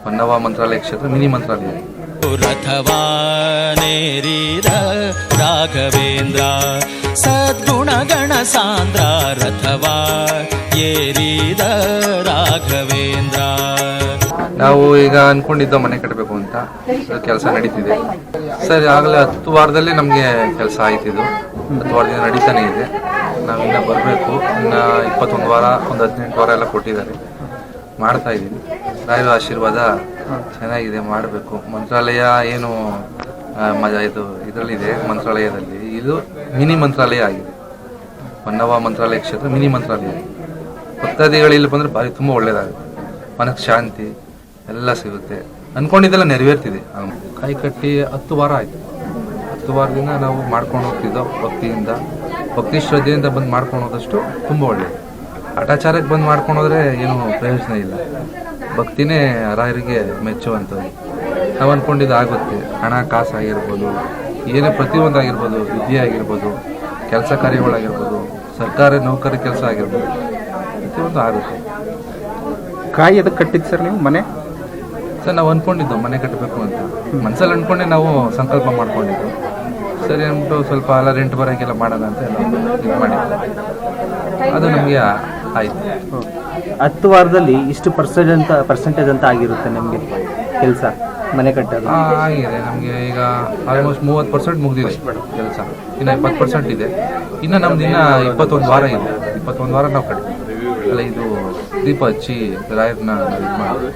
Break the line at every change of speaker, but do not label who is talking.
ಹೊನ್ನವ ಮಂತ್ರಾಲಯ ಕ್ಷೇತ್ರ ಮಿನಿ ಮಂತ್ರಾಲಯ.
ರಥವಾನೇರಿದ ರಾಘವೇಂದ್ರ ಸದ್ಗುಣಗಣ ಸಾಂದ್ರ ರಥವಾ ಏರಿದ ರಾಘವೇಂದ್ರ.
ನಾವು ಈಗ ಅನ್ಕೊಂಡಿದ್ದ ಮನೆ ಕಟ್ಟಬೇಕು ಅಂತ ಕೆಲಸ ನಡೀತಿದೆ ಸರ್. ಆಗಲೇ 10 ವಾರದಲ್ಲಿ ನಮಗೆ ಕೆಲಸ ಆಯ್ತಿದ್ದು, 10 ವಾರದಿಂದ ನಡೀತಾನೆ ಇದೆ. ನಾವು ಇನ್ನ ಬರಬೇಕು. ಇನ್ನು 21 ವಾರ, ಒಂದು 18 ವಾರ ಎಲ್ಲ ಕೊಟ್ಟಿದ್ದಾರೆ. ಮಾಡ್ತಾ ಇದ್ದೀನಿ. ರಾಯರ ಆಶೀರ್ವಾದ ಚೆನ್ನಾಗಿದೆ, ಮಾಡಬೇಕು. ಮಂತ್ರಾಲಯ ಏನು ಇದು ಇದರಲ್ಲಿದೆ, ಮಂತ್ರಾಲಯದಲ್ಲಿ ಇದು ಮಿನಿ ಮಂತ್ರಾಲಯ ಆಗಿದೆ. ಹೊನ್ನವ ಮಂತ್ರಾಲಯ ಕ್ಷೇತ್ರ ಮಿನಿ ಮಂತ್ರಾಲಯ. ಭಕ್ತಾದಿಗಳಲ್ಲಿ ಬಂದರೆ ಭಾರಿ ತುಂಬ ಒಳ್ಳೇದಾಗುತ್ತೆ. ಮನಕ್ಕೆ ಶಾಂತಿ ಎಲ್ಲ ಸಿಗುತ್ತೆ. ಅನ್ಕೊಂಡಿದ್ದೆಲ್ಲ ನೆರವೇರ್ತಿದೆ. ಕೈ ಕಟ್ಟಿ 10 ವಾರ ಆಯಿತು. 10 ವಾರದಿಂದ ನಾವು ಮಾಡ್ಕೊಂಡು ಹೋಗ್ತಿದ್ದೋ ಭಕ್ತಿಯಿಂದ, ಭಕ್ತಿ ಶ್ರದ್ಧೆಯಿಂದ ಬಂದು ಮಾಡ್ಕೊಂಡು ಹೋದಷ್ಟು ತುಂಬ ಒಳ್ಳೆಯದು. ಹಠಾಚಾರಕ್ಕೆ ಬಂದು ಮಾಡ್ಕೊಂಡು ಹೋದ್ರೆ ಏನು ಪ್ರಯೋಜನ ಇಲ್ಲ. ಭಕ್ತಿನೇ ರಾಯರಿಗೆ ಮೆಚ್ಚುವಂಥದ್ದು. ನಾವು ಅಂದ್ಕೊಂಡಿದ್ದು ಆಗುತ್ತೆ. ಹಣ ಕಾಸು ಆಗಿರ್ಬೋದು, ಏನೇ ಪ್ರತಿಯೊಂದು ಆಗಿರ್ಬೋದು, ವಿದ್ಯೆ ಆಗಿರ್ಬೋದು, ಕೆಲಸ ಕಾರ್ಯಗಳಾಗಿರ್ಬೋದು, ಸರ್ಕಾರಿ ನೌಕರಿ ಕೆಲಸ ಆಗಿರ್ಬೋದು, ಪ್ರತಿಯೊಂದು ಆಗುತ್ತೆ.
ಕಾಯಿ ಅದಕ್ಕೆ ಕಟ್ಟಿದ್ದು ಸರ್ ನೀವು ಮನೆ?
ಸರ್ ನಾವು ಅಂದ್ಕೊಂಡಿದ್ದು ಮನೆ ಕಟ್ಟಬೇಕು ಅಂತ ಮನಸ್ಸಲ್ಲಿ ಅಂದ್ಕೊಂಡೆ ನಾವು ಸಂಕಲ್ಪ ಮಾಡ್ಕೊಂಡಿದ್ದು. ಸರಿ ಅಂದ್ಬಿಟ್ಟು ಸ್ವಲ್ಪ ಎಲ್ಲ ರೆಂಟ್ ಬರೋಕ್ಕೆಲ್ಲ ಮಾಡೋಣ ಅಂತ ಎಲ್ಲ ಇದು ಮಾಡಿದ್ದು. ಅದು ನಮಗೆ ಆಯಿತು.
10 ವಾರದಲ್ಲಿ ಇಷ್ಟು ಪರ್ಸೆಂಟೇಜ್ ಅಂತ ಆಗಿರುತ್ತೆ ನಿಮಗೆ ಕೆಲಸ ಮನೆ ಕಟ್ಟೋದು?
ಆಗಿದೆ. ನಮಗೆ ಈಗ ಆಲ್ಮೋಸ್ಟ್ 30% ಮುಗಿದಿದೆ ಕೆಲಸ. ಇನ್ನು 20% ಇದೆ. ಇನ್ನು ನಮ್ದು ಇನ್ನು 21 ವಾರ ಇದೆ. 21 ವಾರ ನಾವು ಕಟ್ತೀವಿ. ಅಲ್ಲ, ಇದು ದೀಪ ಹಚ್ಚಿ ರಾಯರನ್ನ ನಾವು ಇದು ಮಾಡಿ